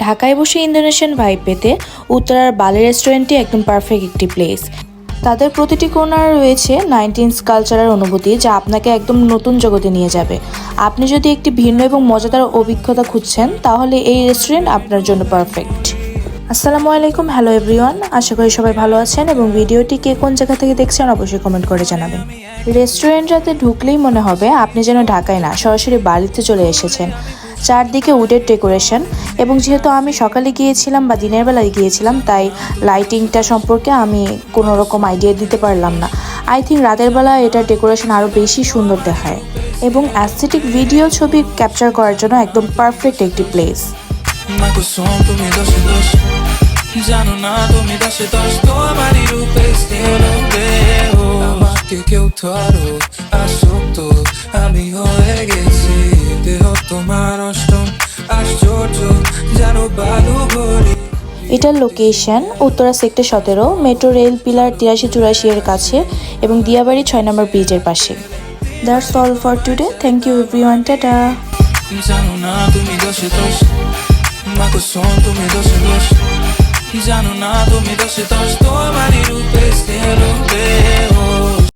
ঢাকায় বসে Indonesian vibe পেতে উত্তরার বালি রেস্টুরেন্টটি একদম পারফেক্ট একটি প্লেস। তাদের প্রতিটি কোণায় রয়েছে 19s কালচারের অনুভূতি, যা আপনাকে একদম নতুন জগতে নিয়ে যাবে। আপনি যদি একটি ভিন্ন এবং মজাদার অভিজ্ঞতা খুঁজছেন, তাহলে এই রেস্টুরেন্ট আপনার জন্য পারফেক্ট। আসসালামু আলাইকুম, হ্যালো এভরিওয়ান, আশা করি সবাই ভালো আছেন এবং ভিডিওটি কে কোন জায়গা থেকে দেখছেন অবশ্যই কমেন্ট করে জানাবেন। রেস্টুরেন্টটাতে ঢুকলেই মনে হবে আপনি যেন ঢাকায় না, সরাসরি বালিতে চলে এসেছেন। চারদিকে উডের ডেকোরেশন, এবং যেহেতু আমি সকালে গিয়েছিলাম বা দিনের বেলায় গিয়েছিলাম, তাই লাইটিংটা সম্পর্কে আমি কোনো রকম আইডিয়া দিতে পারলাম না। আই থিঙ্ক রাতের বেলা এটার ডেকোরেশন আরও বেশি সুন্দর দেখায় এবং অ্যাস্থেটিক ভিডিও ছবি ক্যাপচার করার জন্য একদম পারফেক্ট একটি প্লেস। জানো না তুমি দাসে দশ তোমারই রূপে স্নেহ দেহ আমাকে কেউ ধরো আসক্ত আমি হয়ে গেছি দেহ তোমার অষ্টম আশ্চর্য জানো বালু ভরি। এটার location Uttara sector 17, metro rail pillar 83-84 এর কাছে এবং দিয়াবাড়ি 6 নম্বর ব্রিজের পাশে। That's all for today, thank you everyone, tata. জানো না তুমি দশে দশ মাকে শোন তুমি দশে দশ জানো না তুমি দশে দশ তোমারই রূপে স্নেহ